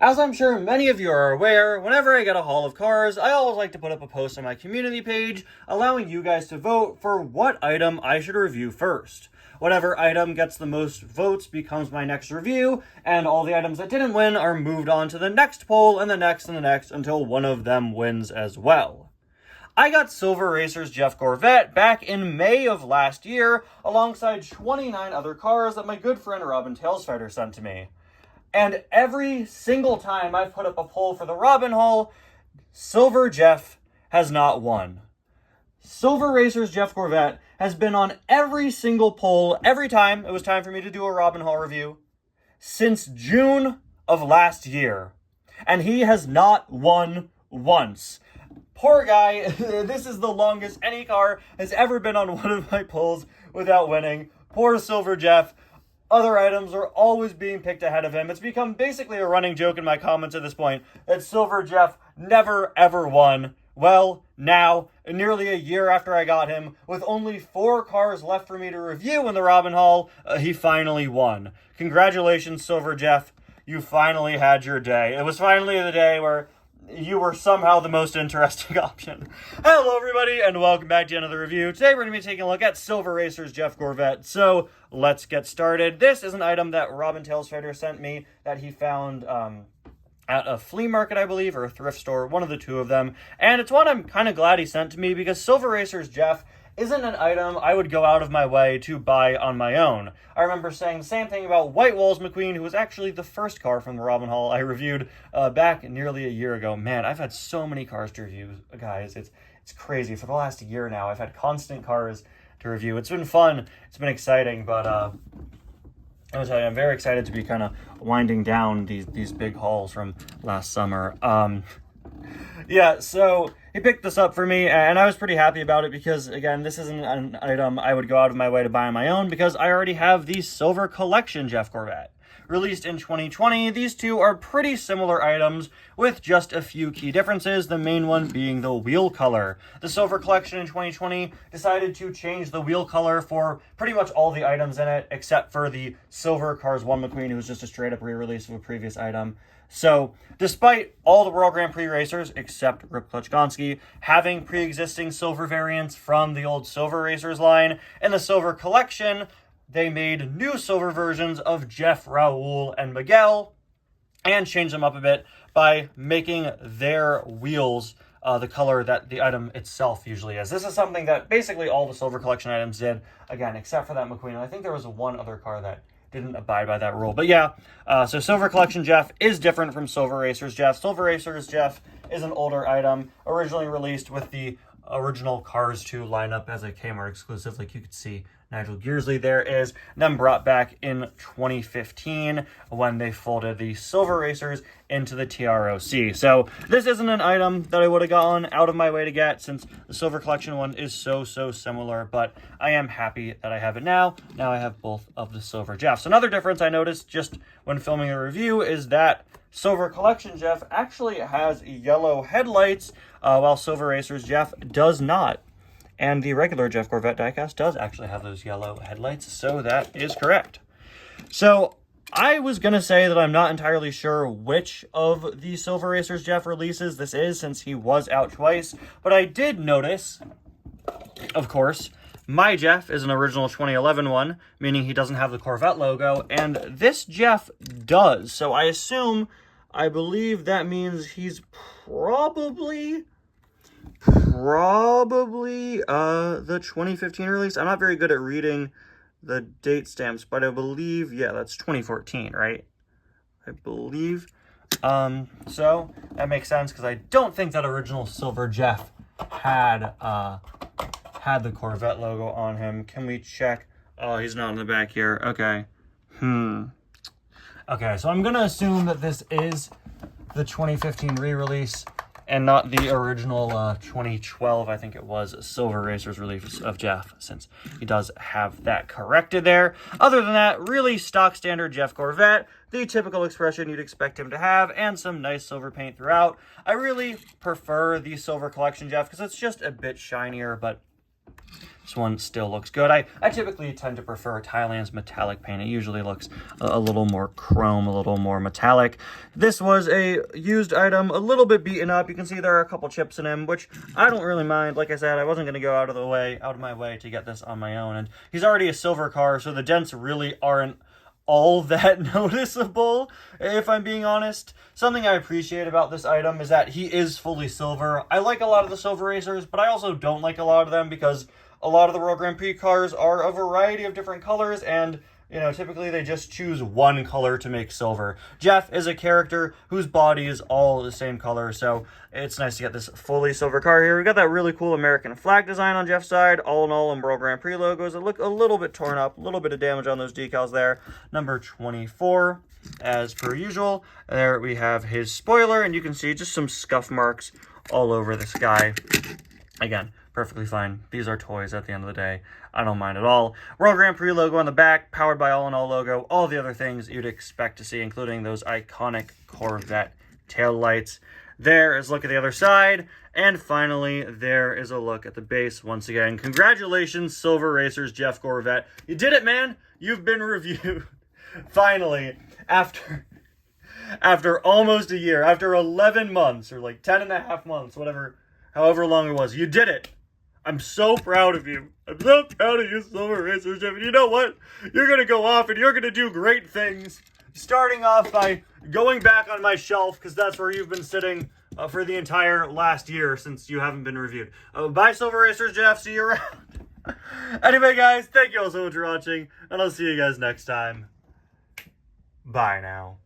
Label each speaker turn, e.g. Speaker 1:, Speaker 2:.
Speaker 1: As I'm sure many of you are aware, whenever I get a haul of cars, I always like to put up a post on my community page allowing you guys to vote for what item I should review first. Whatever item gets the most votes becomes my next review, and all the items that didn't win are moved on to the next poll and the next and the next until one of them wins as well. I got Silver Racer's Jeff Corvette back in May of last year alongside 29 other cars that my good friend Robin Tailsfighter sent to me. And every single time I've put up a poll for the Robin Haul, Silver Jeff has not won. Silver Racer's Jeff Corvette has been on every single poll every time it was time for me to do a Robin Haul review since June of last year. And he has not won once. Poor guy, this is the longest any car has ever been on one of my polls without winning. Poor Silver Jeff. Other items are always being picked ahead of him. It's become basically a running joke in my comments at this point that Silver Jeff never ever won. Well, now, nearly a year after I got him, with only 4 cars left for me to review in the Robin Haul, he finally won. Congratulations, Silver Jeff. You finally had your day. It was finally the day where you were somehow the most interesting option. Hello, everybody, and welcome back to another review. Today, we're going to be taking a look at Silver Racer's Jeff Corvette. So, let's get started. This is an item that Robin Tailsfighter sent me that he found at a flea market, I believe, or a thrift store, one of the two of them. And it's one I'm kind of glad he sent to me because Silver Racer's Jeff isn't an item I would go out of my way to buy on my own. I remember saying the same thing about White Walls McQueen, who was actually the first car from the Robin Haul I reviewed back nearly a year ago. Man, I've had so many cars to review, guys. It's crazy. For the last year now, I've had constant cars to review. It's been fun. It's been exciting, but I'm gonna tell you, I'm very excited to be kind of winding down these big hauls from last summer. Yeah, so he picked this up for me, and I was pretty happy about it because, again, this isn't an item I would go out of my way to buy on my own because I already have the Silver Collection Jeff Corvette. Released in 2020, these two are pretty similar items with just a few key differences, the main one being the wheel color. The Silver Collection in 2020 decided to change the wheel color for pretty much all the items in it, except for the Silver Cars 1 McQueen, who was just a straight-up re-release of a previous item. So, despite all the World Grand Prix racers, except Rip Klutchkonsky, having pre-existing silver variants from the old Silver Racers line, in the Silver Collection, they made new silver versions of Jeff, Raul, and Miguel, and changed them up a bit by making their wheels the color that the item itself usually is. This is something that basically all the Silver Collection items did, again, except for that McQueen. I think there was one other car that didn't abide by that rule. But yeah, so Silver Collection Jeff is different from Silver Racer's Jeff. Silver Racer's Jeff is an older item, originally released with the original Cars 2 lineup as a Kmart exclusive, like you could see Nigel Gearsley there is, then brought back in 2015 when they folded the Silver Racers into the TROC. So this isn't an item that I would have gone out of my way to get since the Silver Collection one is so similar, but I am happy that I have it now. Now I have both of the Silver Jeffs. Another difference I noticed just when filming a review is that Silver Collection Jeff actually has yellow headlights, while Silver Racer's Jeff does not. And the regular Jeff Corvette diecast does actually have those yellow headlights, so that is correct. So I was going to say that I'm not entirely sure which of the Silver Racer's Jeff releases this is, since he was out twice, but I did notice, of course, my Jeff is an original 2011 one, meaning he doesn't have the Corvette logo, and this Jeff does. So I believe that means he's probably the 2015 release. I'm not very good at reading the date stamps, but I believe, yeah, that's 2014, right? I believe. So that makes sense because I don't think that original Silver Jeff had the Corvette logo on him. Can we check? Oh, he's not in the back here. Okay. Okay, so I'm gonna assume that this is the 2015 re-release and not the original 2012, I think it was, Silver Racer's release of Jeff, since he does have that corrected there. Other than that, really stock standard Jeff Corvette, the typical expression you'd expect him to have, and some nice silver paint throughout. I really prefer the Silver Collection Jeff because it's just a bit shinier, but This one still looks good. I typically tend to prefer Thailand's metallic paint. It usually looks a little more chrome, a little more metallic. This was a used item, a little bit beaten up. You can see there are a couple chips in him, which I don't really mind. Like I said, I wasn't going to go out of my way to get this on my own. And he's already a silver car, so the dents really aren't all that noticeable, if I'm being honest. Something I appreciate about this item is that he is fully silver. I like a lot of the silver racers, but I also don't like a lot of them because a lot of the World Grand Prix cars are a variety of different colors, and you know, typically they just choose one color to make silver. Jeff is a character whose body is all the same color, so it's nice to get this fully silver car here. We got that really cool American flag design on Jeff's side. All in all, in World Grand Prix logos, it look a little bit torn up, a little bit of damage on those decals there. Number 24, as per usual. There we have his spoiler, and you can see just some scuff marks all over this guy. Again, perfectly fine. These are toys at the end of the day. I don't mind at all. World Grand Prix logo on the back, powered by All in All logo, all the other things you'd expect to see, including those iconic Corvette taillights. There is a look at the other side, and finally, there is a look at the base once again. Congratulations, Silver Racers, Jeff Corvette. You did it, man! You've been reviewed. Finally, after almost a year, after 11 months, or like 10 and a half months, however long it was, you did it. I'm so proud of you. I'm so proud of you, Silver Racer Jeff. And you know what? You're going to go off and you're going to do great things. Starting off by going back on my shelf, because that's where you've been sitting for the entire last year since you haven't been reviewed. Bye, Silver Racers Jeff. See you around. Anyway, guys, thank you all so much for watching, and I'll see you guys next time. Bye now.